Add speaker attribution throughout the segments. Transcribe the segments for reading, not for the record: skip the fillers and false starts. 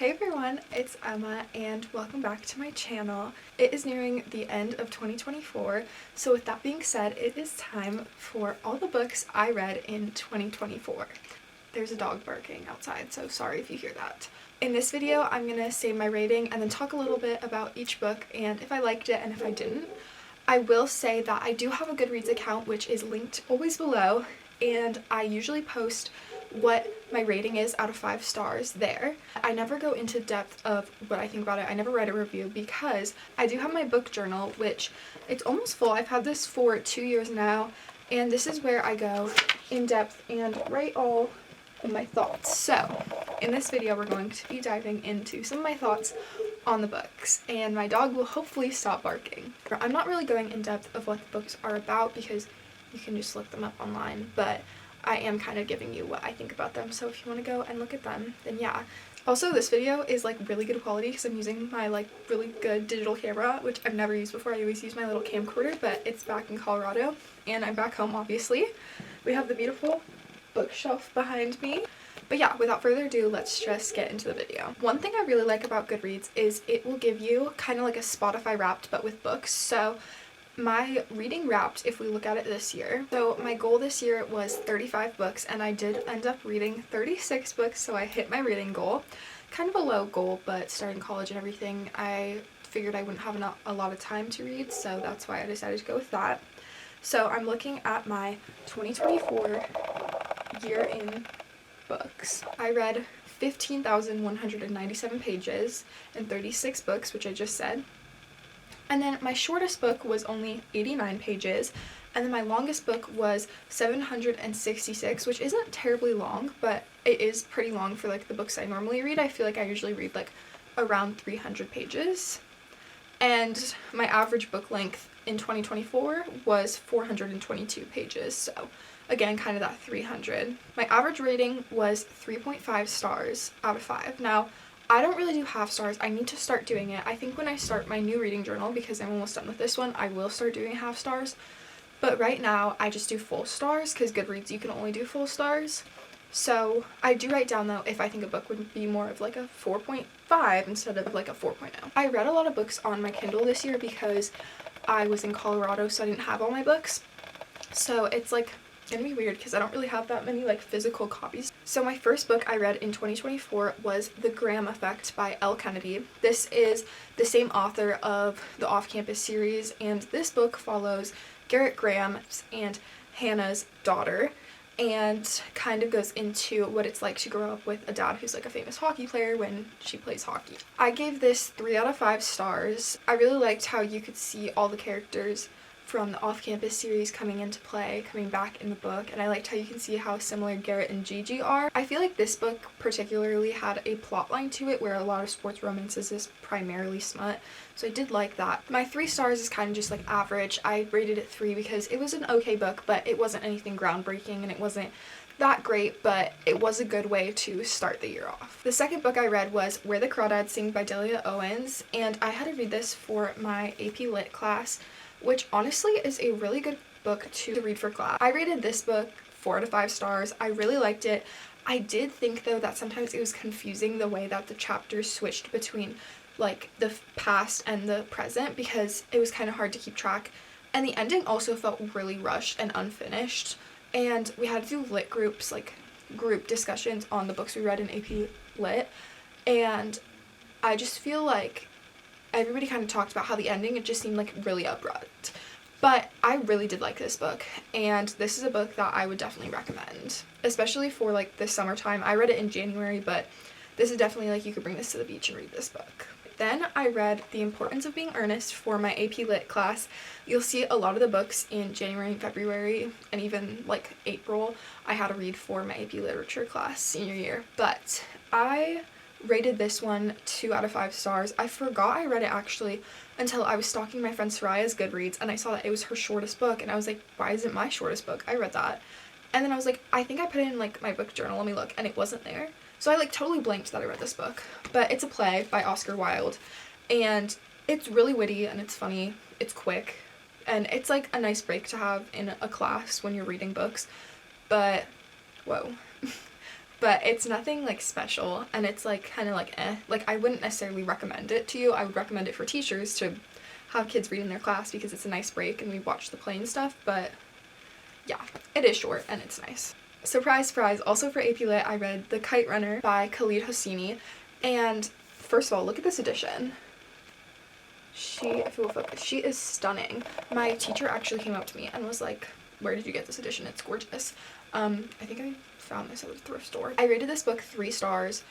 Speaker 1: Hey everyone, it's Emma and welcome back to my channel. It is nearing the end of 2024, so with that being said, it is time for all the books I read in 2024. There's a dog barking outside, so sorry if you hear that. In this video, I'm going to say my rating and then talk a little bit about each book and if I liked it and if I didn't. I will say that I do have a Goodreads account which is linked always below, and I usually post what my rating is out of 5 stars there. I never go into depth of what I think about it. I never write a review because I do have my book journal, which it's almost full. I've had this for 2 years now, and this is where I go in depth and write all of my thoughts. So in this video we're going to be diving into some of my thoughts on the books, and my dog will hopefully stop barking. I'm not really going in depth of what the books are about because you can just look them up online, but I am kind of giving you what I think about them, so if you want to go and look at them, then yeah. Also, this video is like really good quality because I'm using my like really good digital camera, which I've never used before. I always use my little camcorder, but it's back in Colorado and I'm back home obviously. We have the beautiful bookshelf behind me. But yeah, without further ado, let's just get into the video. One thing I really like about Goodreads is it will give you kind of like a Spotify Wrapped but with books. So my reading Wrapped, if we look at it this year, so my goal this year was 35 books and I did end up reading 36 books, so I hit my reading goal. Kind of a low goal, but starting college and everything, I figured I wouldn't have a lot of time to read, so that's why I decided to go with that. So I'm looking at my 2024 year in books. I read 15,197 pages and 36 books, which I just said. And then my shortest book was only 89 pages, and then my longest book was 766, which isn't terribly long, but it is pretty long for like the books I normally read. I feel like I usually read like around 300 pages. And my average book length in 2024 was 422 pages, so again, kind of that 300. My average rating was 3.5 stars out of 5. Now, I don't really do half stars. I need to start doing it. I think when I start my new reading journal, because I'm almost done with this one, I will start doing half stars. But right now, I just do full stars, because Goodreads, you can only do full stars. So I do write down, though, if I think a book would be more of like a 4.5 instead of like a 4.0. I read a lot of books on my Kindle this year because I was in Colorado, so I didn't have all my books. So it's like gonna be weird because I don't really have that many like physical copies. So my first book I read in 2024 was The Graham Effect by Elle Kennedy. This is the same author of the Off-Campus series, and this book follows Garrett Graham and Hannah's daughter, and kind of goes into what it's like to grow up with a dad who's like a famous hockey player when she plays hockey. I gave this 3 out of 5 stars. I really liked how you could see all the characters from the Off-Campus series coming into play, coming back in the book, and I liked how you can see how similar Garrett and Gigi are. I feel like this book particularly had a plot line to it where a lot of sports romances is primarily smut, so I did like that. My 3 stars is kind of just like average. I rated it 3 because it was an okay book, but it wasn't anything groundbreaking and it wasn't that great, but it was a good way to start the year off. The second book I read was Where the Crawdads Sing by Delia Owens, and I had to read this for my AP Lit class, which honestly is a really good book to read for class. I rated this book 4 out of 5 stars. I really liked it. I did think though that sometimes it was confusing the way that the chapters switched between like the past and the present, because it was kind of hard to keep track, and the ending also felt really rushed and unfinished, and we had to do lit groups, like group discussions on the books we read in AP Lit, and I just feel like everybody kind of talked about how the ending, it just seemed like really abrupt. But I really did like this book, and this is a book that I would definitely recommend, especially for like the summertime. I read it in January, but this is definitely like you could bring this to the beach and read this book. Then I read The Importance of Being Earnest for my AP Lit class. You'll see a lot of the books in January and February, and even like April, I had to read for my AP Literature class senior year. But I rated this one 2 out of 5 stars. I forgot I read it actually until I was stalking my friend Soraya's Goodreads and I saw that it was her shortest book, and I was like, why is it my shortest book? I read that. And then I was like, I think I put it in like my book journal, let me look, and it wasn't there. So I like totally blanked that I read this book. But it's a play by Oscar Wilde, and it's really witty and it's funny, it's quick, and it's like a nice break to have in a class when you're reading books. But whoa. but it's nothing like special, and it's like kind of like like I wouldn't necessarily recommend it to you. I would recommend it for teachers to have kids read in their class because it's a nice break and we watch the play and stuff, but yeah, it is short and it's nice. Surprise, surprise, also for AP Lit, I read The Kite Runner by Khalid Hosseini, and first of all, look at this edition. If it will focus, she is stunning. My teacher actually came up to me and was like, where did you get this edition? It's gorgeous. I think I found this at a thrift store. I rated this book 3 stars.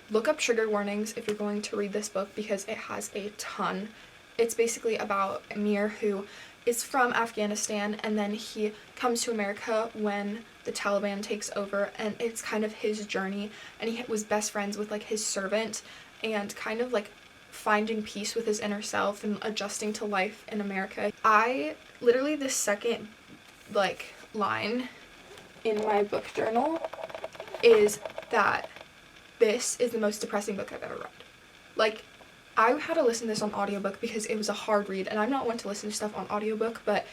Speaker 1: Look up trigger warnings if you're going to read this book because it has a ton. It's basically about Amir, who is from Afghanistan, and then he comes to America when the Taliban takes over, and it's kind of his journey, and he was best friends with like his servant, and kind of like finding peace with his inner self and adjusting to life in America. I literally, the second like line in my book journal is that this is the most depressing book I've ever read. Like, I had to listen to this on audiobook because it was a hard read, and I'm not one to listen to stuff on audiobook, but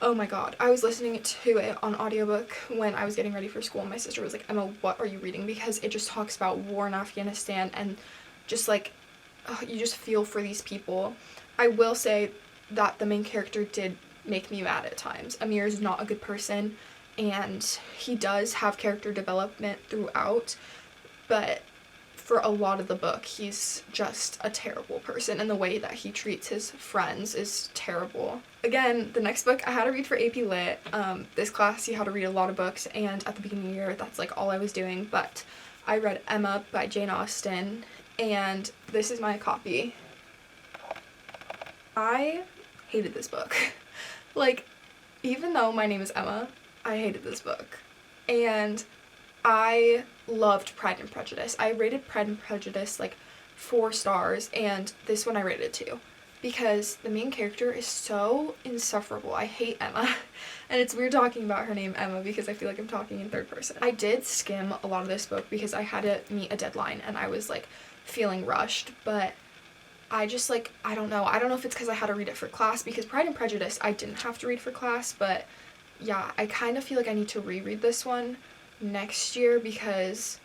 Speaker 1: oh my god, I was listening to it on audiobook when I was getting ready for school, and my sister was like, Emma, what are you reading? Because it just talks about war in Afghanistan, and just like, you just feel for these people. I will say that the main character did make me mad at times. Amir is not a good person, and he does have character development throughout, but for a lot of the book, he's just a terrible person, and the way that he treats his friends is terrible. Again, the next book I had to read for AP Lit. This class, you had to read a lot of books, and at the beginning of the year, that's like all I was doing, but I read Emma by Jane Austen, and this is my copy. I hated this book. Like, even though my name is Emma, I hated this book. And I loved Pride and Prejudice. I rated Pride and Prejudice like 4 stars, and this one I rated 2. Because the main character is so insufferable. I hate Emma. And it's weird talking about her name Emma because I feel like I'm talking in third person. I did skim a lot of this book because I had to meet a deadline and I was like feeling rushed, but I just like, I don't know if it's because I had to read it for class, because Pride and Prejudice I didn't have to read for class, but yeah, I kind of feel like I need to reread this one next year because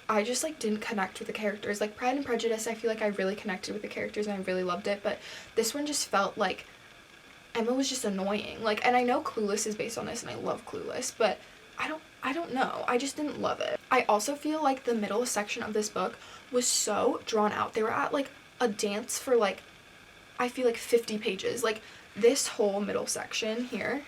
Speaker 1: I just like didn't connect with the characters. Like Pride and Prejudice, I feel like I really connected with the characters and I really loved it, but this one just felt like Emma was just annoying. Like, and I know Clueless is based on this and I love Clueless, but I don't know. I just didn't love it. I also feel like the middle section of this book was so drawn out. They were at like a dance for like, I feel like 50 pages. Like this whole middle section here,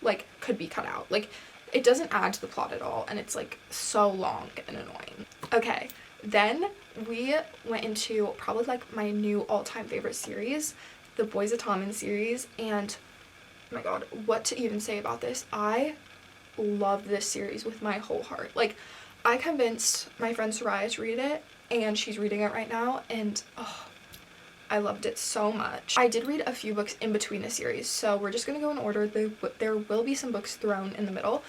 Speaker 1: like could be cut out. Like it doesn't add to the plot at all, and it's like so long and annoying. Okay, then we went into probably like my new all-time favorite series, the Boys of Tommen series, and oh my god, what to even say about this? I love this series with my whole heart. Like, I convinced my friend Soraya to read it, and she's reading it right now, and oh, I loved it so much. I did read a few books in between the series, so we're just gonna go in order. There will be some books thrown in the middle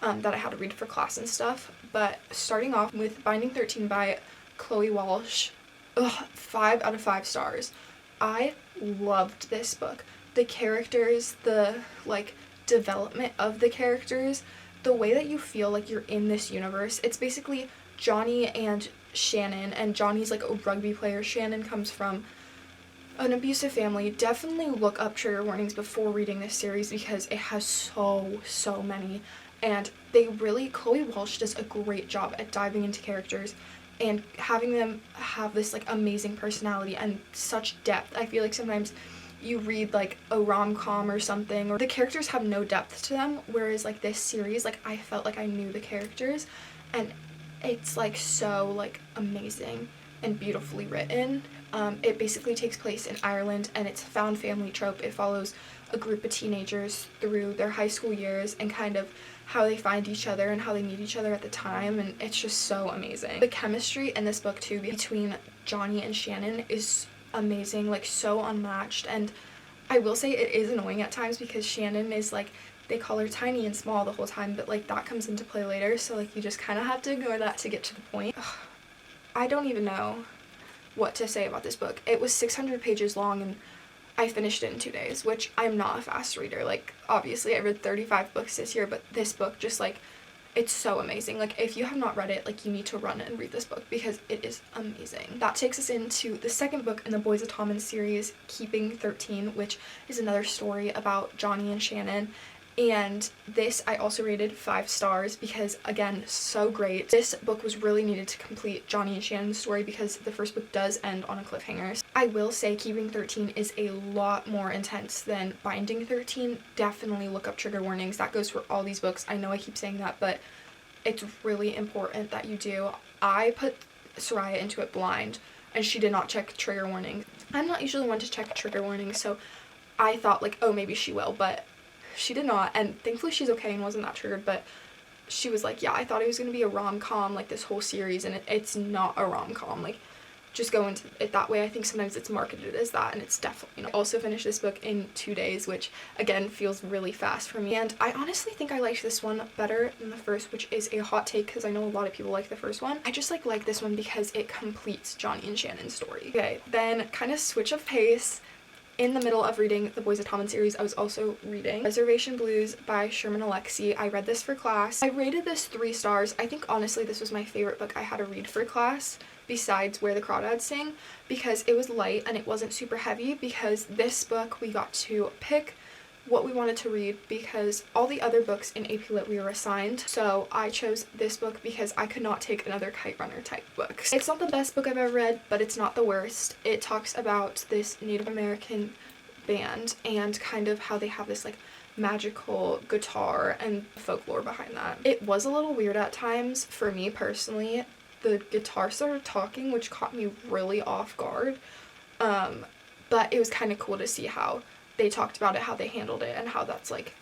Speaker 1: that I had to read for class and stuff, but starting off with Binding 13 by Chloe Walsh. 5 out of 5 stars. I loved this book. The characters, the like development of the characters, the way that you feel like you're in this universe. It's basically Johnny and Shannon, and Johnny's like a rugby player. Shannon comes from an abusive family. Definitely look up trigger warnings before reading this series because it has so many, and Chloe Walsh does a great job at diving into characters and having them have this like amazing personality and such depth. I feel like sometimes you read like a rom-com or something, or the characters have no depth to them, whereas like this series, like I felt like I knew the characters, and it's like so like amazing and beautifully written. It basically takes place in Ireland, and it's a found family trope. It follows a group of teenagers through their high school years and kind of how they find each other and how they meet each other at the time, and it's just so amazing. The chemistry in this book too between Johnny and Shannon is amazing, like so unmatched. And I will say it is annoying at times because Shannon is like, they call her tiny and small the whole time, but like that comes into play later, so like you just kind of have to ignore that to get to the point. I don't even know what to say about this book. It was 600 pages long and I finished it in 2 days, which I'm not a fast reader. Like obviously I read 35 books this year, but this book just like It's so amazing. Like, if you have not read it, like, you need to run and read this book because it is amazing. That takes us into the second book in the Boys of Tommen series, Keeping 13, which is another story about Johnny and Shannon. And this I also rated 5 stars because, again, so great. This book was really needed to complete Johnny and Shannon's story because the first book does end on a cliffhanger. I will say Keeping 13 is a lot more intense than Binding 13. Definitely look up trigger warnings. That goes for all these books. I know I keep saying that, but it's really important that you do. I put Soraya into it blind, and she did not check trigger warnings. I'm not usually one to check trigger warnings, so I thought, like, oh, maybe she will, but she did not, and thankfully she's okay and wasn't that triggered. But she was like, yeah, I thought it was going to be a rom-com, like, this whole series, and it's not a rom-com. Like, just go into it that way. I think sometimes it's marketed as that, and it's definitely not. Also finished this book in 2 days, which, again, feels really fast for me. And I honestly think I liked this one better than the first, which is a hot take because I know a lot of people like the first one. I just, like this one because it completes Johnny and Shannon's story. Okay, then kind of switch of pace. In the middle of reading the Boys of Tommen series, I was also reading Reservation Blues by Sherman Alexie. I read this for class. I rated this 3 stars. I think, honestly, this was my favorite book I had to read for class, besides Where the Crawdads Sing, because it was light and it wasn't super heavy, because this book we got to pick what we wanted to read because all the other books in AP Lit we were assigned. So I chose this book because I could not take another Kite Runner type book. It's not the best book I've ever read, but it's not the worst. It talks about this Native American band and kind of how they have this like magical guitar and folklore behind that. It was a little weird at times for me personally. The guitar started talking, which caught me really off guard. But it was kind of cool to see how they talked about it, how they handled it, and how that's like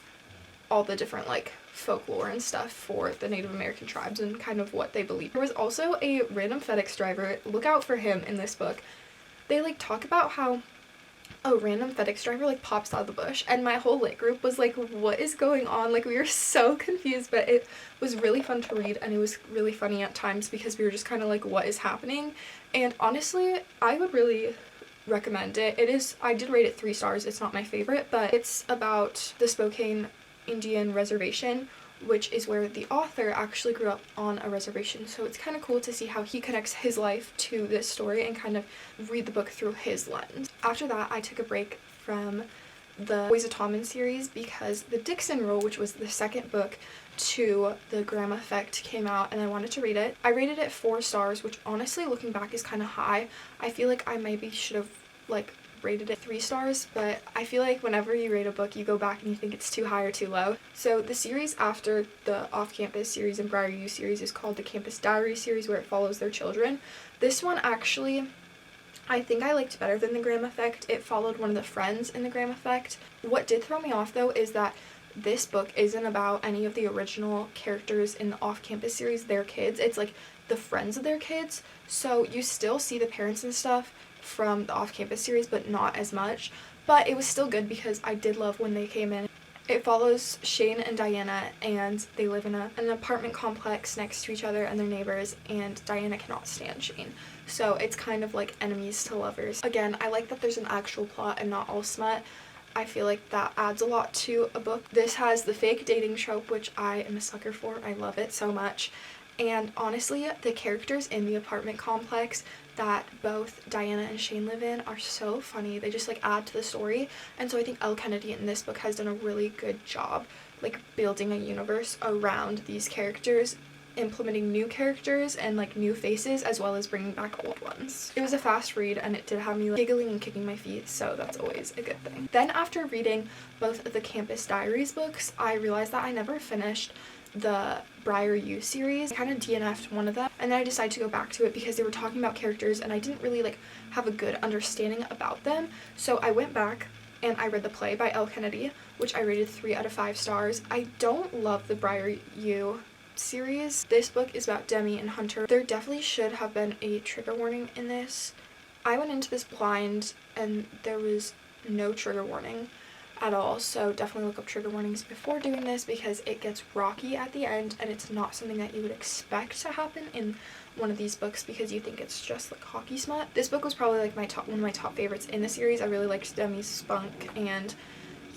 Speaker 1: all the different like folklore and stuff for the Native American tribes and kind of what they believe. There was also a random FedEx driver. Look out for him in this book. They like talk about how a random FedEx driver like pops out of the bush, and my whole lit group was like, what is going on? Like, we were so confused, but it was really fun to read, and it was really funny at times because we were just kind of like, what is happening? And honestly, I would really recommend it. I did rate it 3 stars. It's not my favorite, but it's about the Spokane Indian Reservation, which is where the author actually grew up on a reservation. So it's kind of cool to see how he connects his life to this story and kind of read the book through his lens. After that, I took a break from the Boys of Tommen series because the Dixon Rule, which was the second book to the Graham Effect, came out and I wanted to read it. I rated it 4 stars, which honestly, looking back, is kind of high. I feel like I maybe should have like rated it 3 stars, but I feel like whenever you rate a book, you go back and you think it's too high or too low. So the series after the off-campus series and Briar U series is called the Campus Diary series, where it follows their children. This one actually, I think I liked better than the Graham Effect. It followed one of the friends in the Graham Effect. What did throw me off though is that this book isn't about any of the original characters in the off-campus series, their kids. It's like the friends of their kids. So you still see the parents and stuff from the off-campus series, but not as much. But it was still good because I did love when they came in. It follows Shane and Diana, and they live in an apartment complex next to each other and their neighbors, and Diana cannot stand Shane. So it's kind of like enemies to lovers. Again, I like that there's an actual plot and not all smut. I feel like that adds a lot to a book. This has the fake dating trope, which I am a sucker for. I love it so much. And honestly, the characters in the apartment complex that both Diana and Shane live in are so funny. They just like add to the story. And so I think Elle Kennedy in this book has done a really good job like building a universe around these characters, implementing new characters and like new faces, as well as bringing back old ones. It was a fast read and it did have me like giggling and kicking my feet, so that's always a good thing. Then after reading both of the Campus Diaries books, I realized that I never finished the Briar U series. I kind of DNF'd one of them, and then I decided to go back to it because they were talking about characters and I didn't really like have a good understanding about them. So I went back and I read the play by Elle Kennedy, which I rated 3 out of 5 stars. I don't love the Briar U series. This book is about Demi and Hunter. There definitely should have been a trigger warning in this. I went into this blind and there was no trigger warning at all, so definitely look up trigger warnings before doing this because it gets rocky at the end and it's not something that you would expect to happen in one of these books because you think it's just like hockey smut. This book was probably like one of my top favorites in the series. I really liked Demi's spunk, and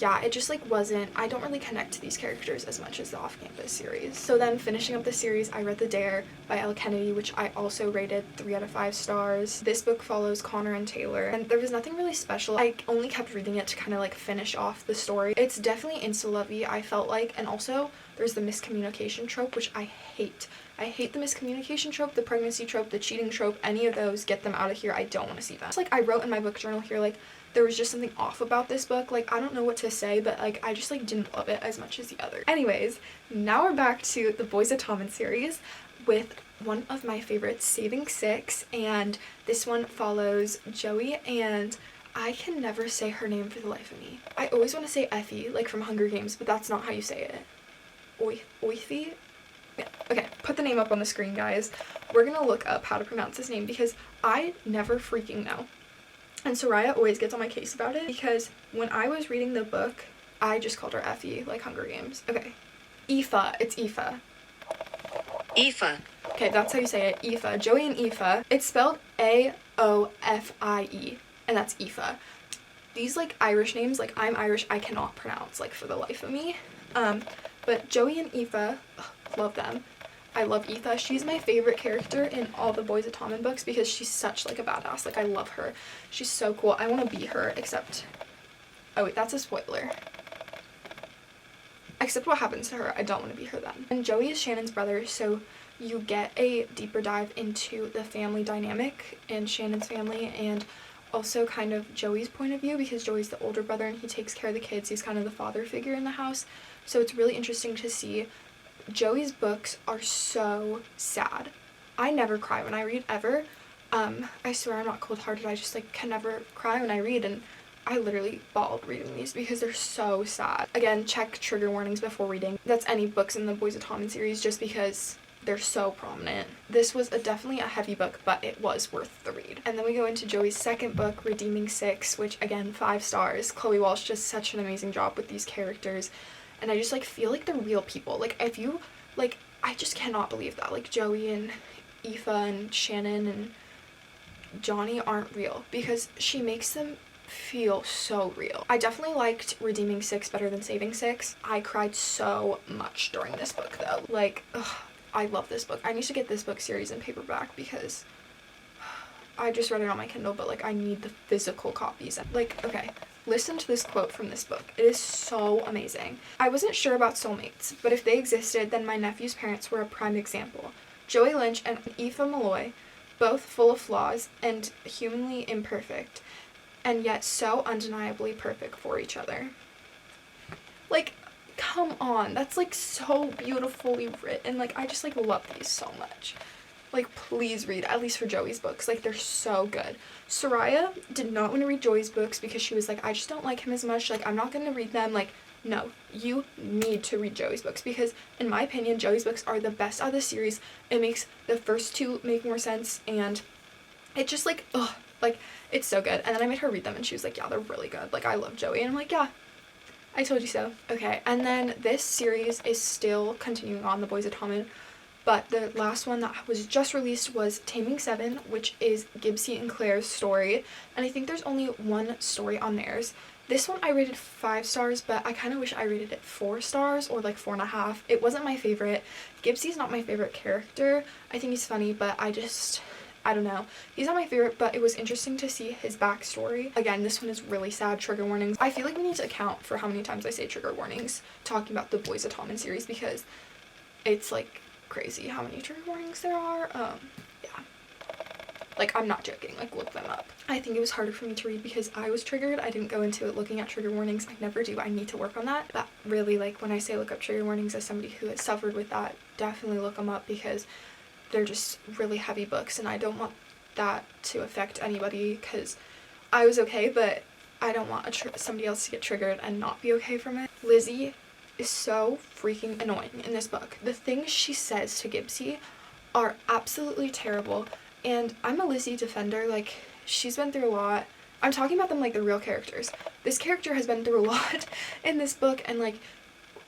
Speaker 1: yeah, it just like wasn't, I don't really connect to these characters as much as the Off-Campus series. So then finishing up the series, I read The Dare by Elle Kennedy, which I also rated 3 out of 5 stars. This book follows Connor and Taylor, and there was nothing really special. I only kept reading it to kind of like finish off the story. It's definitely insta-lovey, I felt like, and also there's the miscommunication trope, which I hate. I hate the miscommunication trope, the pregnancy trope, the cheating trope, any of those, get them out of here. I don't want to see them. It's like I wrote in my book journal here, like, there was just something off about this book. Like, I don't know what to say, but like I just like didn't love it as much as the other. Anyways, now we're back to the Boys of Tommen series with one of my favorites, Saving Six, and this one follows Joey, and I can never say her name for the life of me. I always want to say Effie, like from Hunger Games, but that's not how you say it. Oifi? Yeah. Okay, put the name up on the screen, guys. We're gonna look up how to pronounce his name because I never freaking know. And Soraya always gets on my case about it because when I was reading the book, I just called her Effie, like Hunger Games. Okay. Aoife. It's Aoife.
Speaker 2: Aoife.
Speaker 1: Okay, that's how you say it. Aoife. Joey and Aoife. It's spelled Aofie, and that's Aoife. These, like, Irish names, like, I'm Irish, I cannot pronounce, like, for the life of me. But Joey and Aoife, love them. I love Aoife. She's my favorite character in all the Boys of Tommen books because she's such, like, a badass. Like, I love her. She's so cool. I want to be her, except... Oh, wait, that's a spoiler. Except what happens to her. I don't want to be her then. And Joey is Shannon's brother, so you get a deeper dive into the family dynamic in Shannon's family and also kind of Joey's point of view because Joey's the older brother and he takes care of the kids. He's kind of the father figure in the house. So it's really interesting to see. Joey's books are so sad. I never cry when I read, ever. I swear I'm not cold-hearted. I just, like, can never cry when I read, and I literally bawled reading these because they're so sad. Again, check trigger warnings before reading. That's any books in the Boys of Tommen series just because they're so prominent. This was definitely a heavy book, but it was worth the read. And then we go into Joey's second book, Redeeming Six, which, again, 5 stars. Chloe Walsh does such an amazing job with these characters. And I just, like, feel like they're real people. Like, if you, like, I just cannot believe that. Like, Joey and Aoife and Shannon and Johnny aren't real because she makes them feel so real. I definitely liked Redeeming Six better than Saving Six. I cried so much during this book, though. Like, ugh, I love this book. I need to get this book series in paperback because I just read it on my Kindle, but, like, I need the physical copies. Like, okay. Listen to this quote from this book. It is so amazing. I wasn't sure about soulmates, but if they existed, then my nephew's parents were a prime example. Joey Lynch and Aoife Malloy, both full of flaws and humanly imperfect, and yet so undeniably perfect for each other. Like, come on. That's, like, so beautifully written. Like, I just, like, love these so much. Like, please read, at least for Joey's books. Like, they're so good. Soraya did not want to read Joey's books because she was like, I just don't like him as much. Like, I'm not going to read them. Like, no, you need to read Joey's books because, in my opinion, Joey's books are the best out of the series. It makes the first 2 make more sense, and it just, like, ugh, like, it's so good. And then I made her read them, and she was like, yeah, they're really good. Like, I love Joey. And I'm like, yeah, I told you so. Okay, and then this series is still continuing on, The Boys of Tommen. But the last one that was just released was Taming Seven, which is Gibbsy and Claire's story. And I think there's only 1 story on theirs. This one I rated 5 stars, but I kind of wish I rated it 4 stars or like 4.5. It wasn't my favorite. Gibbsy's not my favorite character. I think he's funny, but I don't know. He's not my favorite, but it was interesting to see his backstory. Again, this one is really sad. Trigger warnings. I feel like we need to account for how many times I say trigger warnings talking about the Boys of Tommen series because it's like crazy how many trigger warnings there are. Yeah, like, I'm not joking, like, look them up. I think it was harder for me to read because I was triggered. I didn't go into it looking at trigger warnings. I never do. I need to work on that. But really, like, when I say look up trigger warnings as somebody who has suffered with that, definitely look them up because they're just really heavy books and I don't want that to affect anybody because I was okay, but I don't want somebody else to get triggered and not be okay from it. Lizzie is so freaking annoying in this book. The things she says to Gibbsy are absolutely terrible, and I'm a Lizzie defender. Like, she's been through a lot. I'm talking about them like they're real characters. This character has been through a lot in this book, and like,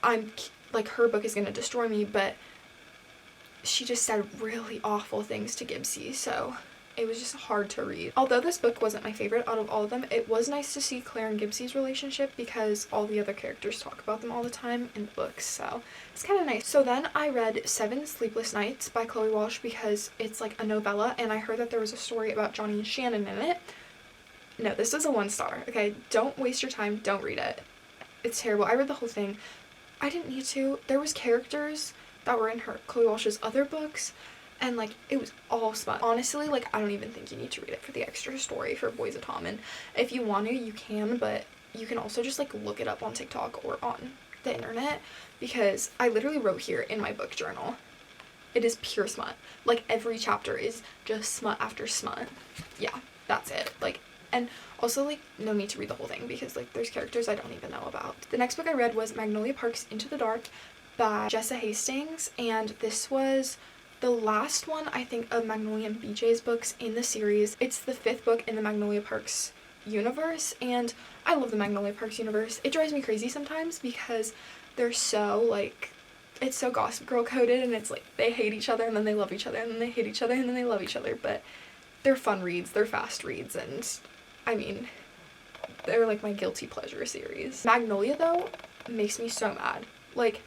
Speaker 1: I'm like, her book is gonna destroy me, but she just said really awful things to Gibbsy, so it was just hard to read. Although this book wasn't my favorite out of all of them, it was nice to see Claire and Gibbsie's relationship because all the other characters talk about them all the time in the books, so it's kind of nice. So then I read Seven Sleepless Nights by Chloe Walsh because it's like a novella, and I heard that there was a story about Johnny and Shannon in it. No, this is a 1 star, okay? Don't waste your time, don't read it. It's terrible. I read the whole thing. I didn't need to. There was characters that were in Chloe Walsh's other books, and like it was all smut. Honestly, like I don't even think you need to read it for the extra story for Boys of Tom, and if you want to, you can, but you can also just like look it up on TikTok or on the internet, because I literally wrote here in my book journal, it is pure smut. Like every chapter is just smut after smut. Yeah, that's it. Like, and also, like, no need to read the whole thing because, like, there's characters I don't even know about. The next book I read was Magnolia Park's Into the Dark by Jessa Hastings, and this was the last one, I think, of Magnolia and BJ's books in the series. It's the 5th book in the Magnolia Parks universe, and I love the Magnolia Parks universe. It drives me crazy sometimes because they're so, like, it's so Gossip Girl coded, and it's, like, they hate each other, and then they love each other, and then they hate each other, and then they love each other, but they're fun reads, they're fast reads, and I mean, they're like my guilty pleasure series. Magnolia, though, makes me so mad. Like,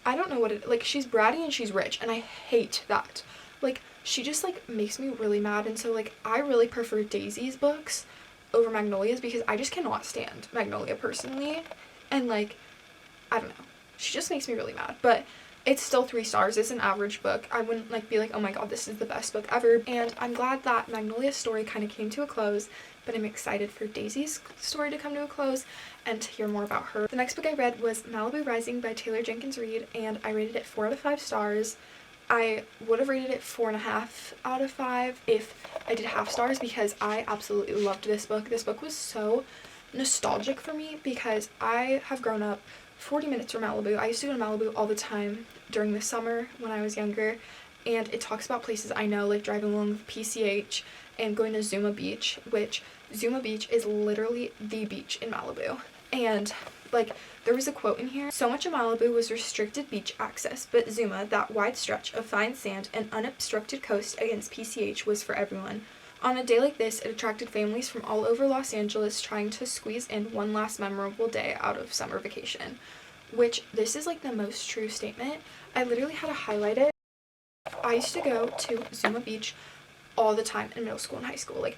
Speaker 1: I don't know what it, like, she's bratty and she's rich, and I hate that. Like, she just, like, makes me really mad, and so, like, I really prefer Daisy's books over Magnolia's because I just cannot stand Magnolia personally, and, like, I don't know. She just makes me really mad, but it's still 3 stars. It's an average book. I wouldn't, like, be like, oh my god, this is the best book ever. And I'm glad that Magnolia's story kind of came to a close, but I'm excited for Daisy's story to come to a close and to hear more about her. The next book I read was Malibu Rising by Taylor Jenkins Reid, and I rated it 4 out of 5 stars. I would have rated it 4.5 out of 5 if I did half stars because I absolutely loved this book. This book was so nostalgic for me because I have grown up 40 minutes from Malibu. I used to go to Malibu all the time during the summer when I was younger, and it talks about places I know, like driving along with PCH and going to Zuma Beach, which Zuma Beach is literally the beach in Malibu. And like, there was a quote in here: so much of Malibu was restricted beach access, but Zuma, that wide stretch of fine sand and unobstructed coast against PCH, was for everyone. On a day like this, it attracted families from all over Los Angeles trying to squeeze in one last memorable day out of summer vacation. Which, this is like the most true statement. I literally had to highlight it. I used to go to Zuma Beach all the time in middle school and high school. Like,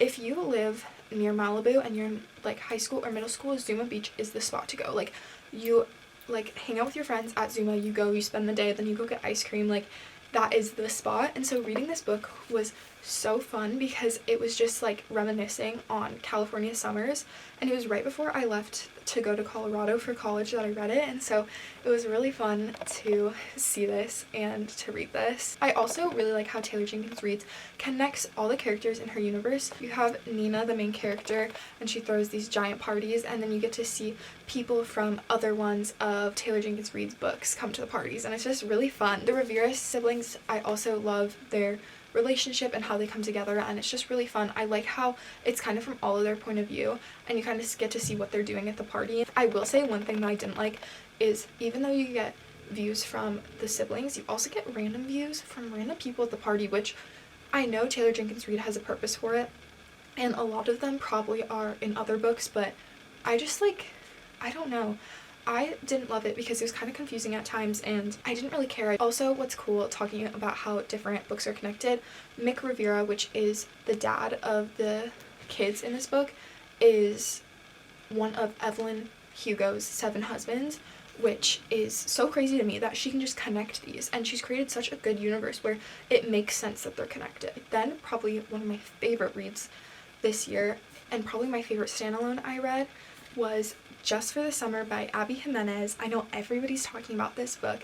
Speaker 1: if you live near Malibu and you're in like high school or middle school, Zuma Beach is the spot to go. Like, you like hang out with your friends at Zuma, you go, you spend the day, then you go get ice cream. Like, that is the spot. And so reading this book was so fun because it was just like reminiscing on California summers, and it was right before I left to go to Colorado for college that I read it, and so it was really fun to see this and to read this. I also really like how Taylor Jenkins Reid connects all the characters in her universe. You have Nina, the main character, and she throws these giant parties, and then you get to see people from other ones of Taylor Jenkins Reid's books come to the parties, and it's just really fun. The Rivera siblings, I also love their relationship and how they come together, and it's just really fun. I like how it's kind of from all of their point of view, and you kind of get to see what they're doing at the party. I will say one thing that I didn't like is even though you get views from the siblings, you also get random views from random people at the party, which I know Taylor Jenkins Reid has a purpose for it, and a lot of them probably are in other books, but I just like, I don't know. I didn't love it because it was kind of confusing at times, and I didn't really care. Also, what's cool, talking about how different books are connected, Mick Rivera, which is the dad of the kids in this book, is one of Evelyn Hugo's 7 husbands, which is so crazy to me that she can just connect these, and she's created such a good universe where it makes sense that they're connected. Then probably one of my favorite reads this year, and probably my favorite standalone I read, was Just for the Summer by Abby Jimenez. I know everybody's talking about this book,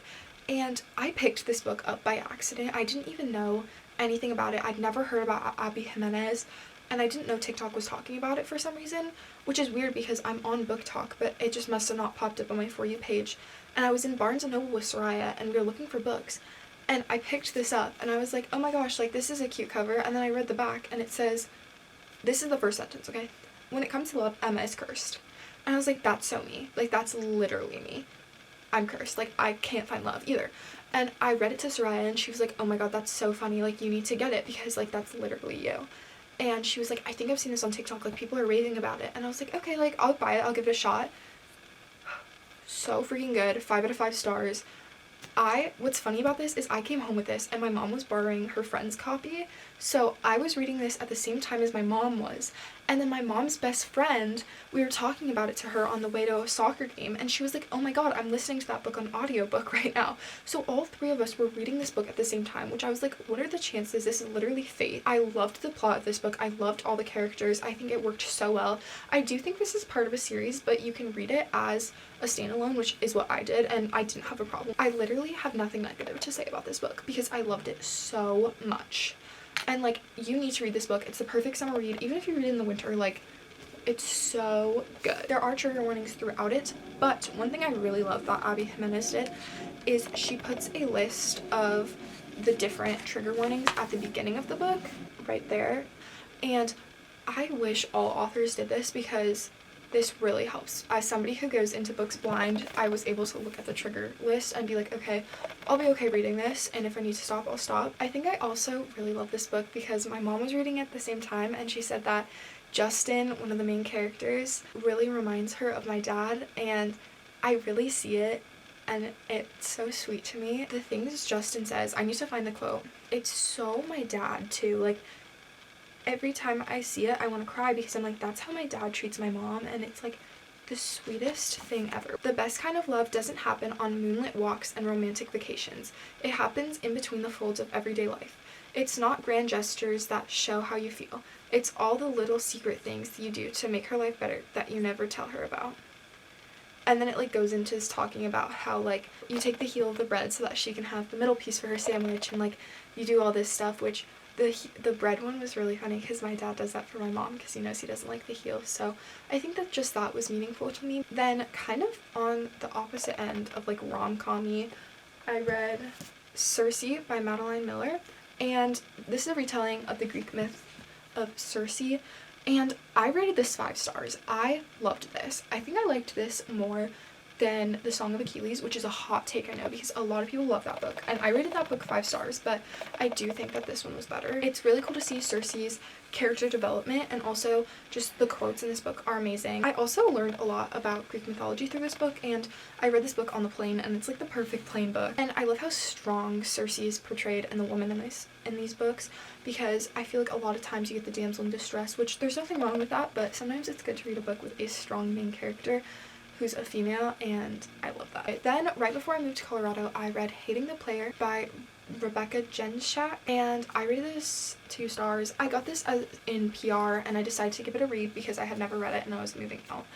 Speaker 1: and I picked this book up by accident. I didn't even know anything about it. I'd never heard about Abby Jimenez, and I didn't know TikTok was talking about it for some reason, which is weird because I'm on Book Talk, but it just must have not popped up on my For You page. And I was in Barnes & Noble with Soraya, and we were looking for books, and I picked this up, and I was like, oh my gosh, like, this is a cute cover. And then I read the back, and it says, this is the first sentence, okay? When it comes to love, Emma is cursed. And I was like, that's so me. Like, that's literally me. I'm cursed. Like, I can't find love either. And I read it to Soraya and she was like, oh my god, that's so funny, like you need to get it because like that's literally you. And she was like, I think I've seen this on TikTok, like people are raving about it. And I was like, okay, like I'll buy it, I'll give it a shot. So freaking good, 5 out of 5 stars. What's funny about this is I came home with this and my mom was borrowing her friend's copy, so I was reading this at the same time as my mom was. And then my mom's best friend, we were talking about it to her on the way to a soccer game, and she was like, oh my god, I'm listening to that book on audiobook right now. So all 3 of us were reading this book at the same time, which I was like, what are the chances? This is literally fate. I loved the plot of this book. I loved all the characters. I think it worked so well. I do think this is part of a series, but you can read it as a standalone, which is what I did, and I didn't have a problem. I literally have nothing negative to say about this book because I loved it so much. And like, you need to read this book. It's the perfect summer read, even if you read it in the winter. Like, it's so good. There are trigger warnings throughout it, but one thing I really love that Abby Jimenez did is she puts a list of the different trigger warnings at the beginning of the book right there. And I wish all authors did this because this really helps. As somebody who goes into books blind, I was able to look at the trigger list and be like, okay, I'll be okay reading this, and if I need to stop, I'll stop. I think I also really love this book because my mom was reading it at the same time, and she said that Justin, one of the main characters, really reminds her of my dad, and I really see it, and it's so sweet to me. The things Justin says, I need to find the quote. It's so my dad too. Like, every time I see it, I want to cry because I'm like, that's how my dad treats my mom, and it's like the sweetest thing ever. The best kind of love doesn't happen on moonlit walks and romantic vacations. It happens in between the folds of everyday life. It's not grand gestures that show how you feel. It's all the little secret things you do to make her life better that you never tell her about. And then it like goes into this talking about how like you take the heel of the bread so that she can have the middle piece for her sandwich, and like you do all this stuff, which the bread one was really funny because my dad does that for my mom because he knows he doesn't like the heel. So I think that just that was meaningful to me. Then kind of on the opposite end of like rom-com-y, I read Circe by Madeline Miller, and this is a retelling of the Greek myth of Circe, and I rated this 5 stars. I loved this. I think I liked this more than The Song of Achilles, which is a hot take, I know, because a lot of people love that book, and I rated that book 5 stars, but I do think that this one was better. It's really cool to see Circe's character development, and also just the quotes in this book are amazing. I also learned a lot about Greek mythology through this book, and I read this book on the plane, and it's like the perfect plane book. And I love how strong Circe is portrayed and the woman in these books, because I feel like a lot of times you get the damsel in distress, which there's nothing wrong with that, but sometimes it's good to read a book with a strong main character who's a female, and I love that. Then, right before I moved to Colorado, I read Hating the Player by Rebecca Genshak, and I rated this 2 stars. I got this in PR, and I decided to give it a read because I had never read it and I was moving out.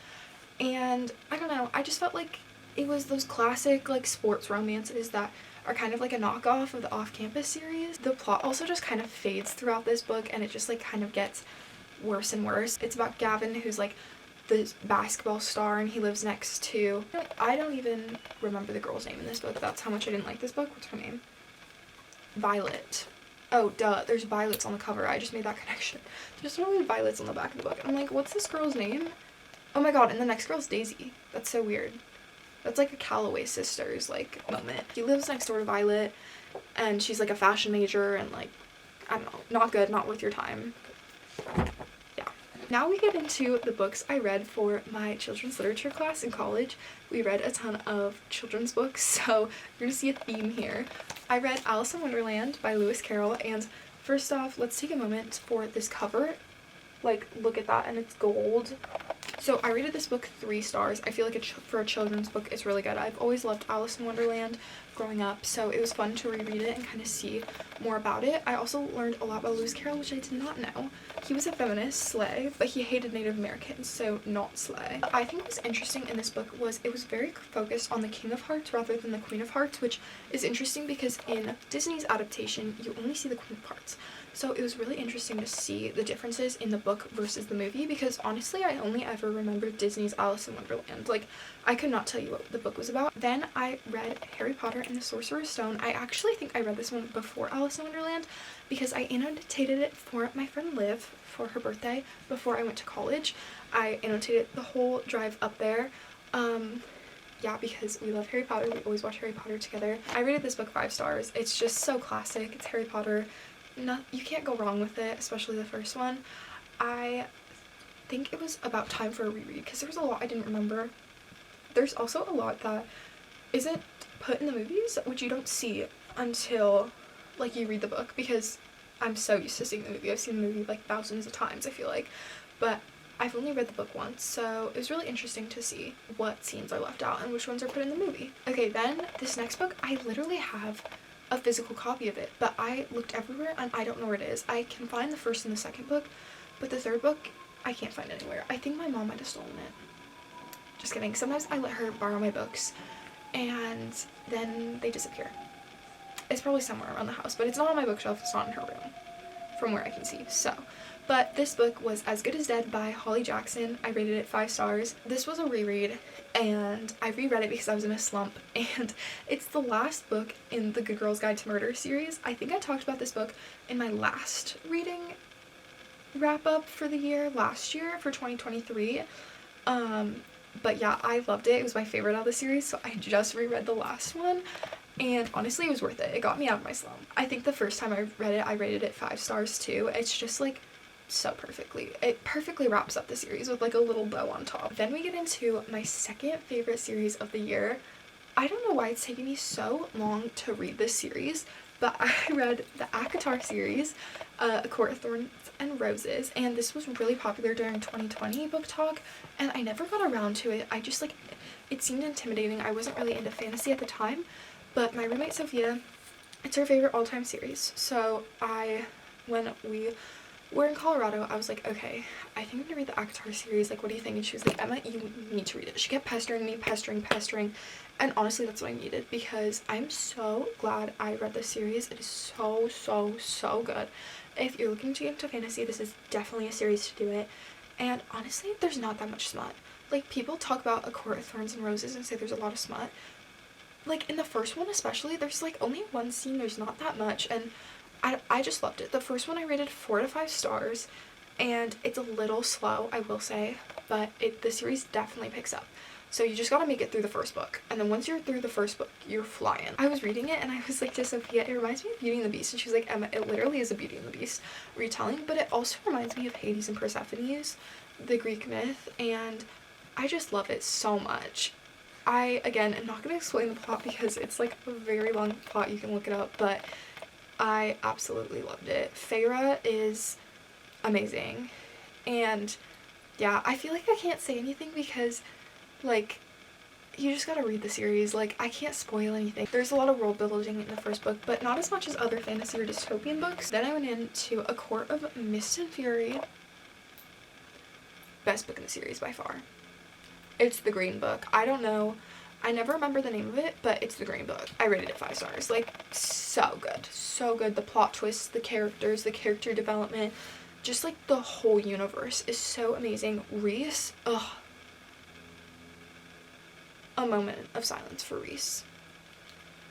Speaker 1: And I don't know, I just felt like it was those classic like sports romances that are kind of like a knockoff of the Off-Campus series. The plot also just kind of fades throughout this book, and it just like kind of gets worse and worse. It's about Gavin, who's like the basketball star, and he lives next to, I don't even remember the girl's name in this book. That's how much I didn't like this book. What's her name? Violet. Oh, duh, there's violets on the cover. I just made that connection. There's literally violets on the back of the book. I'm like, what's this girl's name? Oh my god, and the next girl's Daisy. That's so weird. That's like a Calloway sisters like moment. He lives next door to Violet, and she's like a fashion major, and like, I don't know, not good, not worth your time. Now we get into the books I read for my children's literature class in college. We read a ton of children's books, so you're gonna see a theme here. I read Alice in Wonderland by Lewis Carroll, and first off, let's take a moment for this cover. Like, look at that, and it's gold. So I rated this book 3 stars. I feel like for a children's book, it's really good. I've always loved Alice in Wonderland growing up, so it was fun to reread it and kind of see more about it. I also learned a lot about Lewis Carroll, which I did not know. He was a feminist, slay, but he hated Native Americans, so not slay. What I think was interesting in this book was it was very focused on the King of Hearts rather than the Queen of Hearts, which is interesting because in Disney's adaptation, you only see the Queen of Hearts. So it was really interesting to see the differences in the book versus the movie, because honestly I only ever remembered Disney's Alice in Wonderland. Like, I could not tell you what the book was about. Then I read Harry Potter and the Sorcerer's Stone. I actually think I read this one before Alice in Wonderland because I annotated it for my friend Liv for her birthday before I went to college. I annotated the whole drive up there. yeah, because we love Harry Potter. We always watch Harry Potter together. I rated this book 5 stars. It's just so classic. It's Harry Potter. No, you can't go wrong with it, especially the first one. I think it was about time for a reread because there was a lot I didn't remember. There's also a lot that isn't put in the movies, which you don't see until like you read the book, because I'm so used to seeing the movie. I've seen the movie like thousands of times, I feel like, but I've only read the book once, so it was really interesting to see what scenes are left out and which ones are put in the movie. Okay, then this next book, I literally have a physical copy of it, but I looked everywhere and I don't know where it is. I can find the first and the second book, but the third book I can't find anywhere. I think my mom might have stolen it. Just kidding. Sometimes I let her borrow my books and then they disappear. It's probably somewhere around the house, but it's not on my bookshelf. It's not in her room from where I can see. So, but this book was As Good as Dead by Holly Jackson. I rated it 5 stars. This was a reread, and I reread it because I was in a slump, and it's the last book in the Good Girl's Guide to Murder series. I think I talked about this book in my last reading wrap up for the year last year for 2023. But yeah, I loved it. It was my favorite out of the series, so I just reread the last one, and honestly it was worth it. It got me out of my slump. I think the first time I read it, I rated it 5 stars too. It's just like so perfectly. It perfectly wraps up the series with like a little bow on top. Then we get into my second favorite series of the year. I don't know why it's taking me so long to read this series, but I read the ACOTAR series, A Court of Thorns and Roses, and this was really popular during 2020 book talk, and I never got around to it. I just like, it seemed intimidating. I wasn't really into fantasy at the time, but my roommate Sophia, it's her favorite all-time series. So when we were in Colorado, I was like, okay, I think I'm gonna read the ACOTAR series. Like, what do you think? And she was like, Emma, you need to read it. She kept pestering me, pestering. And honestly, that's what I needed, because I'm so glad I read this series. It is so, so, so good. If you're looking to get into fantasy, this is definitely a series to do it. And honestly, there's not that much smut. Like, people talk about A Court of Thorns and Roses and say there's a lot of smut. Like, in the first one especially, there's like only one scene, there's not that much, and I just loved it. The first one I rated 4 to 5 stars, and it's a little slow, I will say, but the series definitely picks up. So you just gotta make it through the first book, and then once you're through the first book, you're flying. I was reading it and I was like to Sophia, it reminds me of Beauty and the Beast, and she was like, Emma, it literally is a Beauty and the Beast retelling, but it also reminds me of Hades and Persephone's, the Greek myth, and I just love it so much. I, again, am not gonna explain the plot because it's like a very long plot, you can look it up, but I absolutely loved it. Feyre is amazing, and yeah, I feel like I can't say anything because, like, you just gotta read the series. Like, I can't spoil anything. There's a lot of world building in the first book, but not as much as other fantasy or dystopian books. Then I went into A Court of Mist and Fury. Best book in the series by far. It's the Green Book. I don't know, I never remember the name of it, but it's the Green Book. I rated it 5 stars. Like, so good. So good. The plot twists, the characters, the character development, just like the whole universe is so amazing. Rhys, ugh. A moment of silence for Rhys.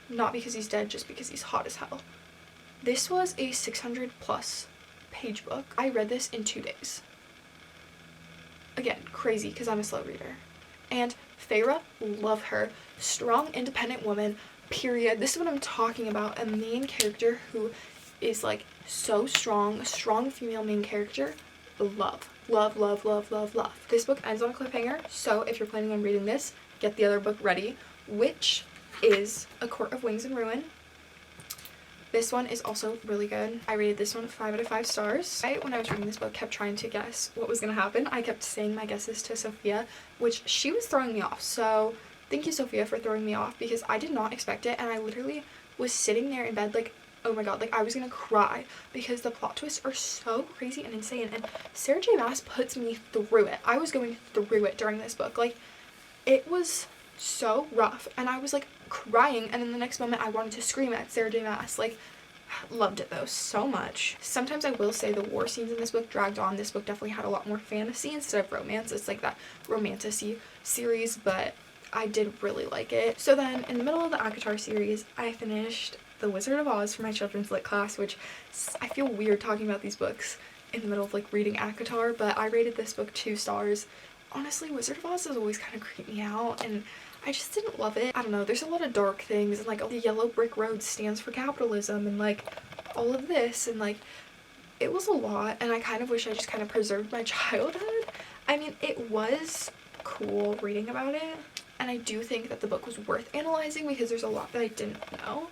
Speaker 1: Not because he's dead, just because he's hot as hell. This was a 600 plus page book. I read this in 2 days. Again, crazy because I'm a slow reader. And Feyre, love her. Strong, independent woman, period. This is what I'm talking about. A main character who is like so strong, a strong female main character. Love. Love, love, love, love, love. This book ends on a cliffhanger, so if you're planning on reading this, get the other book ready, which is A Court of Wings and Ruin. This one is also really good. I rated this one 5 out of 5 stars. When I was reading this book, kept trying to guess what was going to happen. I kept saying my guesses to Sophia, which she was throwing me off. So thank you, Sophia, for throwing me off, because I did not expect it, and I literally was sitting there in bed like, oh my god, like I was going to cry, because the plot twists are so crazy and insane, and Sarah J. Maas puts me through it. I was going through it during this book. Like, it was so rough, and I was like crying, and then the next moment I wanted to scream at Sarah J. Maas. Like, loved it though so much. Sometimes I will say the war scenes in this book dragged on. This book definitely had a lot more fantasy instead of romance. It's like that romantic-y series, but I did really like it. So then in the middle of the ACOTAR series, I finished The Wizard of Oz for my children's lit class, which I feel weird talking about these books in the middle of like reading ACOTAR, but I rated this book 2 stars. Honestly, Wizard of Oz has always kind of creeped me out, and I just didn't love it. I don't know, there's a lot of dark things, and like the yellow brick road stands for capitalism, and like all of this, and like it was a lot, and I kind of wish I just kind of preserved my childhood. I mean, it was cool reading about it, and I do think that the book was worth analyzing because there's a lot that I didn't know.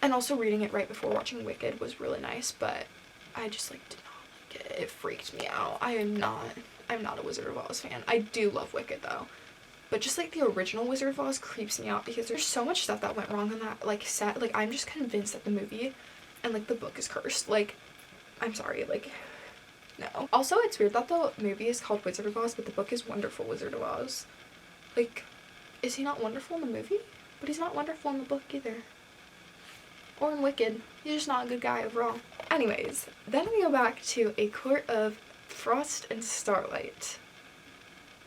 Speaker 1: And also reading it right before watching Wicked was really nice, but I just like did not like it. It freaked me out. I'm not a Wizard of Oz fan. I do love Wicked though. But just like the original Wizard of Oz creeps me out because there's so much stuff that went wrong in that like set. Like I'm just convinced that the movie and like the book is cursed. Like I'm sorry, like no. Also, it's weird that the movie is called Wizard of Oz, but the book is Wonderful Wizard of Oz. Like, is he not wonderful in the movie? But he's not wonderful in the book either. Or in Wicked. He's just not a good guy overall. Anyways, then we go back to A Court of Frost and Starlight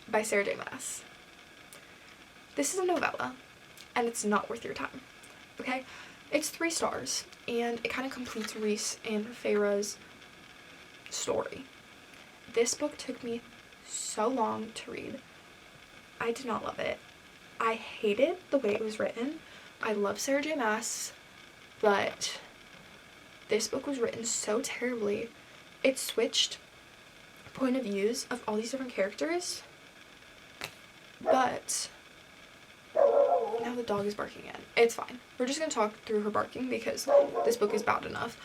Speaker 1: by Sarah J. Maas. This is a novella, and it's not worth your time, okay? It's 3 stars, and it kind of completes Reese and Feyre's story. This book took me so long to read. I did not love it. I hated the way it was written. I love Sarah J. Maas, but this book was written so terribly. It switched point of views of all these different characters, but now the dog is barking again. It's fine. We're just gonna talk through her barking because this book is bad enough.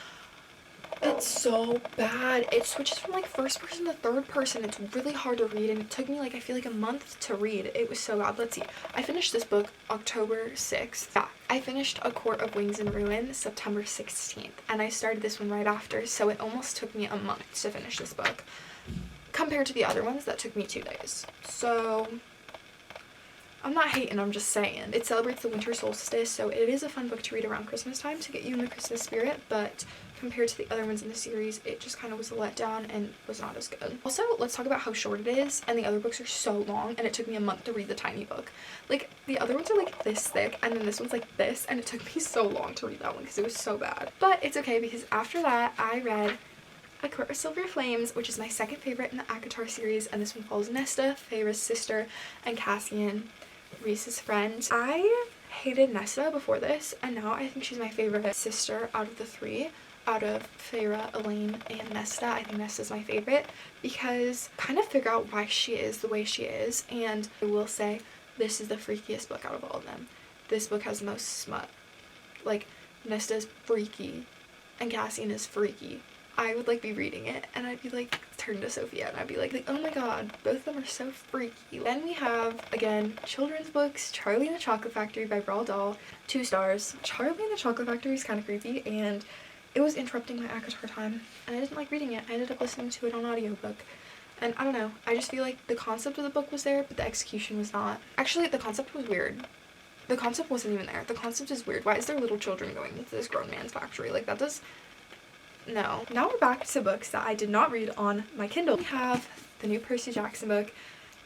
Speaker 1: It's so bad. It switches from like first person to third person. It's really hard to read, and it took me like I feel like a month to read. It was so bad. Let's see. I finished this book October 6th. Yeah, I finished A Court of Wings and Ruin September 16th, and I started this one right after, so it almost took me a month to finish this book compared to the other ones that took me 2 days. So I'm not hating, I'm just saying. It celebrates the winter solstice, so it is a fun book to read around Christmas time to get you in the Christmas spirit, but compared to the other ones in the series, it just kind of was a letdown and was not as good. Also, let's talk about how short it is, and the other books are so long, and it took me a month to read the tiny book. Like, the other ones are like this thick, and then this one's like this, and it took me so long to read that one because it was so bad. But it's okay because after that, I read A Court of Silver Flames, which is my second favorite in the ACOTAR series, and this one follows Nesta, Feyre's sister, and Cassian, Reese's friend. I hated Nesta before this, and now I think she's my favorite sister out of the 3. Out of Feyre, Elaine, and Nesta, I think Nesta's my favorite because kind of figure out why she is the way she is, and I will say this is the freakiest book out of all of them. This book has the most smut. Like, Nesta's freaky, and Cassian is freaky. I would like be reading it and I'd be like turn to Sophia and I'd be like oh my god, both of them are so freaky. Then we have again children's books, Charlie and the Chocolate Factory by Roald Dahl, 2 stars. Charlie and the Chocolate Factory is kind of creepy and it was interrupting my ACOTAR time and I didn't like reading it. I ended up listening to it on audiobook. And I don't know, I just feel like the concept of the book was there but the execution was not. Actually, the concept was weird. The concept wasn't even there. The concept is weird. Why is there little children going into this grown man's factory? Like, that does no. Now we're back to books that I did not read on my Kindle. We have the new Percy Jackson book,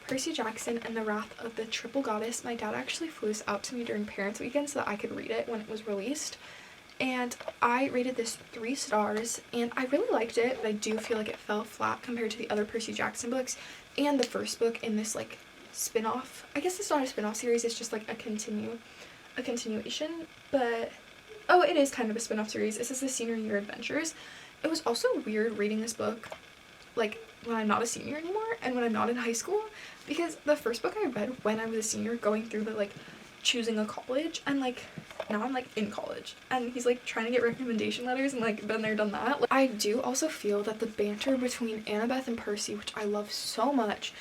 Speaker 1: Percy Jackson and the Wrath of the Triple Goddess. My dad actually flew this out to me during Parents' Weekend so that I could read it when it was released. And I rated this 3 stars, and I really liked it, but I do feel like it fell flat compared to the other Percy Jackson books and the first book in this, like, spin-off. I guess it's not a spin-off series, it's just, like, a continuation, but oh, it is kind of a spin-off series. This is the Senior Year Adventures. It was also weird reading this book, like, when I'm not a senior anymore and when I'm not in high school, because the first book I read when I was a senior, going through the, like, choosing a college, and, like, now I'm, like, in college, and he's, like, trying to get recommendation letters, and, like, been there, done that. Like, I do also feel that the banter between Annabeth and Percy, which I love so much,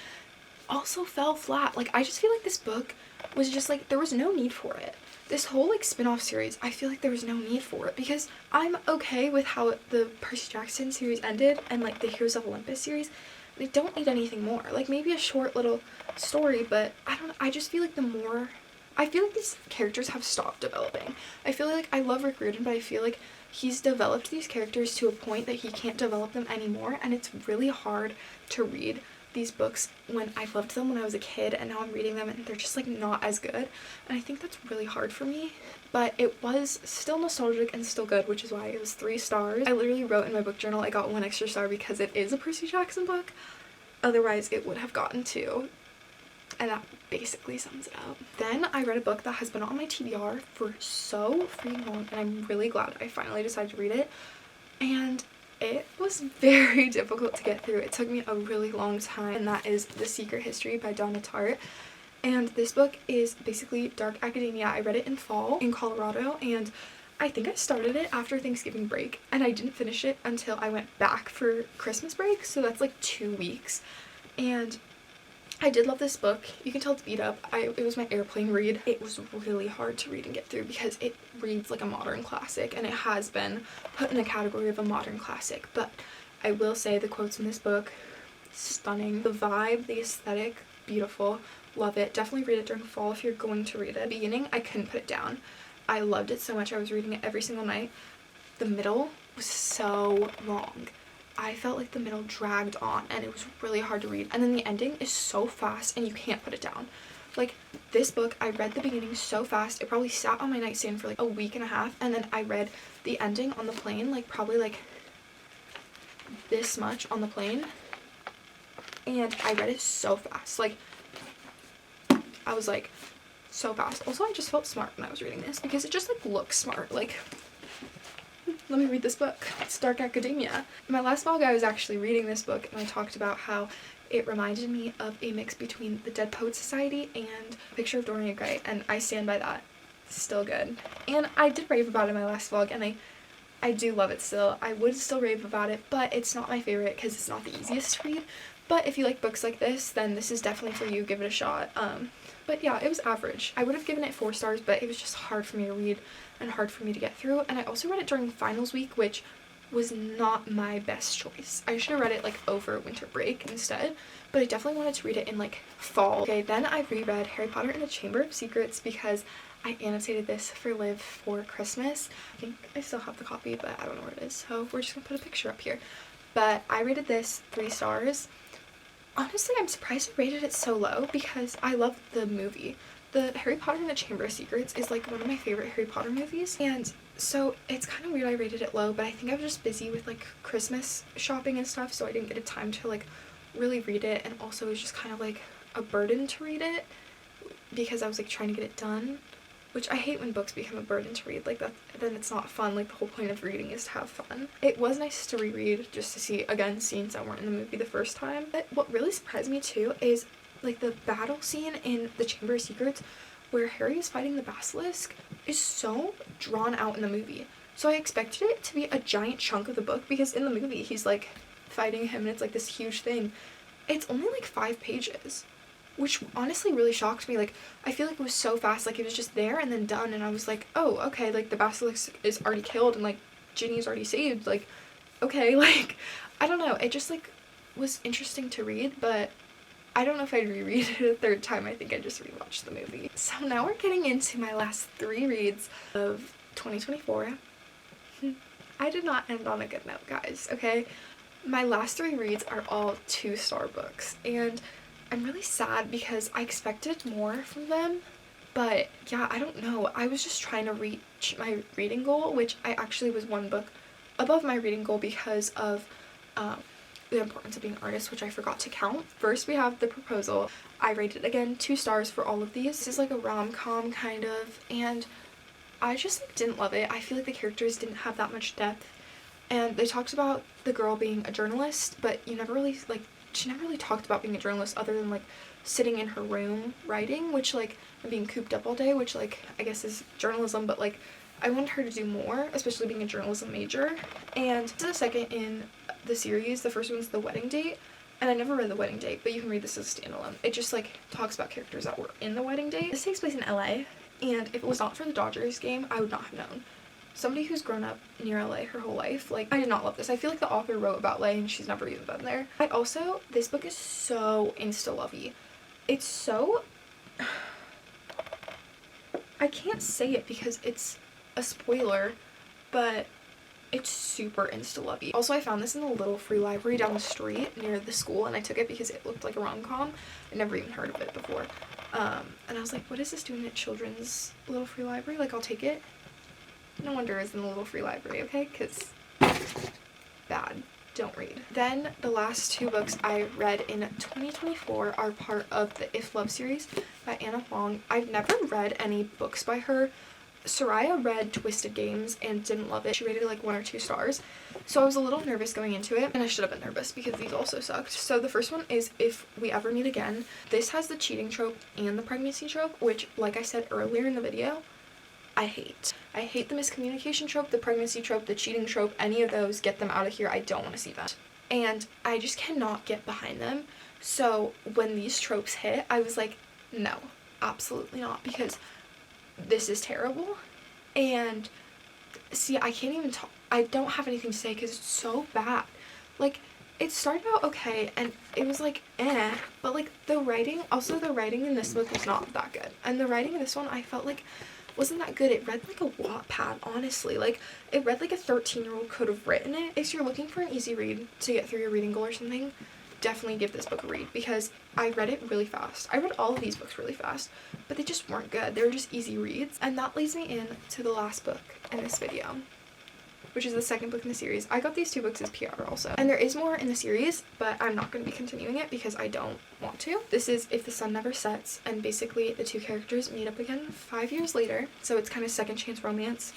Speaker 1: also fell flat. Like, I just feel like this book was just, like, there was no need for it. This whole, like, spin-off series, I feel like there was no need for it because I'm okay with how the Percy Jackson series ended and, like, the Heroes of Olympus series. They don't need anything more. Like, maybe a short little story, but I don't know. I just feel like I feel like these characters have stopped developing. I feel like I love Rick Riordan, but I feel like he's developed these characters to a point that he can't develop them anymore, and it's really hard to read these books when I loved them when I was a kid, and now I'm reading them and they're just, like, not as good, and I think that's really hard for me. But it was still nostalgic and still good, which is why it was 3 stars. I literally wrote in my book journal I got 1 extra star because it is a Percy Jackson book, otherwise it would have gotten 2. And that basically sums it up. Then I read a book that has been on my TBR for so freaking long, and I'm really glad I finally decided to read it. And it was very difficult to get through. It took me a really long time, and that is The Secret History by Donna Tartt. And this book is basically dark academia. I read it in fall in Colorado, and I think I started it after Thanksgiving break, and I didn't finish it until I went back for Christmas break, so that's like 2 weeks. And I did love this book. You can tell it's beat up. It was my airplane read. It was really hard to read and get through because it reads like a modern classic, and it has been put in the category of a modern classic. But I will say the quotes in this book, stunning. The vibe, the aesthetic, beautiful. Love it. Definitely read it during fall if you're going to read it. Beginning, I couldn't put it down. I loved it so much. I was reading it every single night. The middle was so long. I felt like the middle dragged on and it was really hard to read. And then the ending is so fast and you can't put it down. Like, this book, I read the beginning so fast. It probably sat on my nightstand for like a week and a half. And then I read the ending on the plane, like probably like this much on the plane. And I read it so fast. Like, I was like, so fast. Also, I just felt smart when I was reading this because it just like looks smart. Like, let me read this book. It's dark academia. In my last vlog, I was actually reading this book and I talked about how it reminded me of a mix between the Dead Poets Society and A Picture of Dorian Gray, and I stand by that. It's still good. And I did rave about it in my last vlog, and I do love it still. I would still rave about it, but it's not my favorite because it's not the easiest to read. But if you like books like this, then this is definitely for you. Give it a shot. But yeah, it was average. I would have given it 4 stars, but it was just hard for me to read and hard for me to get through. And I also read it during finals week, which was not my best choice. I should have read it like over winter break instead, but I definitely wanted to read it in like fall. Okay, then I reread Harry Potter and the Chamber of Secrets because I annotated this for Liv for Christmas. I think I still have the copy, but I don't know where it is, so we're just gonna put a picture up here. But I rated this 3 stars. Honestly, I'm surprised I rated it so low because I love the movie. The Harry Potter and the Chamber of Secrets is like one of my favorite Harry Potter movies, and so it's kind of weird I rated it low, but I think I was just busy with like Christmas shopping and stuff, so I didn't get a time to like really read it, and also it was just kind of like a burden to read it because I was like trying to get it done, which I hate when books become a burden to read like that. Then it's not fun. Like, the whole point of reading is to have fun. It was nice to reread just to see again scenes that weren't in the movie the first time. But what really surprised me too is like the battle scene in the Chamber of Secrets where Harry is fighting the basilisk is so drawn out in the movie. So I expected it to be a giant chunk of the book because in the movie he's like fighting him and it's like this huge thing. It's only like 5 pages, which honestly really shocked me. Like, I feel like it was so fast, like it was just there and then done, and I was like, oh, okay, like the basilisk is already killed and like Ginny's already saved, like, okay. Like, I don't know, it just like was interesting to read, but I don't know if I'd reread it a 3rd time. I think I just rewatched the movie. So now we're getting into my last 3 reads of 2024. I did not end on a good note, guys, okay? My last 3 reads are all 2-star books, and I'm really sad because I expected more from them, but yeah, I don't know. I was just trying to reach my reading goal, which I actually was 1 book above my reading goal because of The Importance of Being an Artist, which I forgot to count. First, we have The Proposal. I rated, again, 2 stars for all of these. This is like a rom-com kind of, and I just like didn't love it. I feel like the characters didn't have that much depth, and they talked about the girl being a journalist, but she never really talked about being a journalist other than like sitting in her room writing, which like, and being cooped up all day, which like I guess is journalism, but like I wanted her to do more, especially being a journalism major. And this is the second in the series. The first one's The Wedding Date, and I never read The Wedding Date, but you can read this as a standalone. It just like talks about characters that were in The Wedding Date. This takes place in LA, and if it was not for the Dodgers game, I would not have known. Somebody who's grown up near LA her whole life, like, I did not love this. I feel like the author wrote about LA and she's never even been there. This book is so insta-lovey. It's so, I can't say it because it's a spoiler, but it's super insta-lovey. Also, I found this in the little free library down the street near the school, and I took it because it looked like a rom-com. I never even heard of it before. And I was like, what is this doing at children's little free library? Like, I'll take it. No wonder it's in the little free library, okay? Because bad. don't read. Then the last two books I read in 2024 are part of the If Love series by Anna Huang. I've never read any books by her. Soraya read Twisted Games and didn't love it. She rated it like 1 or 2 stars. So I was a little nervous going into it, and I should have been nervous because these also sucked. So the first one is If We Ever Meet Again. This has the cheating trope and the pregnancy trope, which, like I said earlier in the video, I hate. I hate the miscommunication trope, the pregnancy trope, the cheating trope, any of those. Get them out of here. I don't want to see that. And I just cannot get behind them. So when these tropes hit, I was like, no, absolutely not, because this is terrible. And see, I can't even talk. I don't have anything to say because it's so bad. Like, it started out okay and it was like but like the writing in this book was not that good, and the writing in this one I felt like wasn't that good. It read like a Wattpad, honestly. Like, it read like a 13-year-old could have written it. If you're looking for an easy read to get through your reading goal or something, definitely give this book a read, because I read it really fast. I read all of these books really fast, but they just weren't good. They were just easy reads. And that leads me in to the last book in this video, which is the second book in the series. I got these 2 books as PR also. And there is more in the series, but I'm not going to be continuing it because I don't want to. This is If the Sun Never Sets, and basically the 2 characters meet up again 5 years later. So it's kind of second chance romance,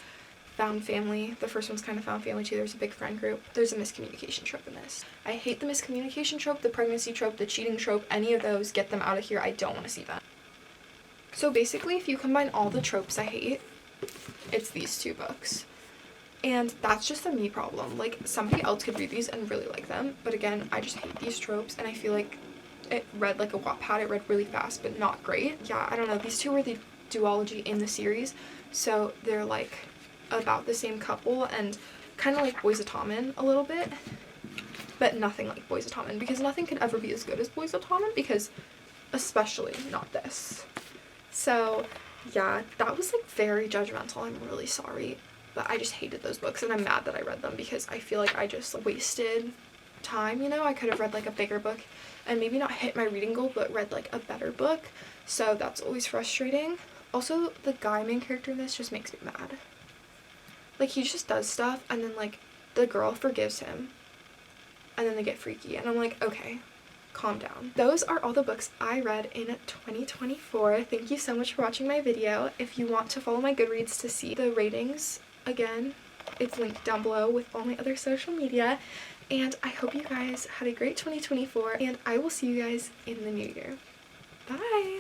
Speaker 1: found family. The first one's kind of found family too. There's a big friend group. There's a miscommunication trope in this. I hate the miscommunication trope, the pregnancy trope, the cheating trope, any of those. Get them out of here. I don't want to see that. So basically, if you combine all the tropes I hate, it's these 2 books. And that's just a me problem. Like, somebody else could read these and really like them, but again, I just hate these tropes, and I feel like it read like a Wattpad. It read really fast, but not great. Yeah, I don't know. These 2 were the duology in the series, so they're like about the same couple and kind of like Boys of Tommen a little bit, but nothing like Boys of Tommen, because nothing could ever be as good as Boys of Tommen, because especially not this. So yeah, that was like very judgmental. I'm really sorry. But I just hated those books, and I'm mad that I read them because I feel like I just wasted time, you know? I could have read like a bigger book and maybe not hit my reading goal, but read like a better book. So that's always frustrating. Also, the guy main character in this just makes me mad. Like, he just does stuff and then like the girl forgives him and then they get freaky, and I'm like, okay, calm down. Those are all the books I read in 2024. Thank you so much for watching my video. If you want to follow my Goodreads to see the ratings, again, it's linked down below with all my other social media. And I hope you guys had a great 2024, and I will see you guys in the new year. Bye!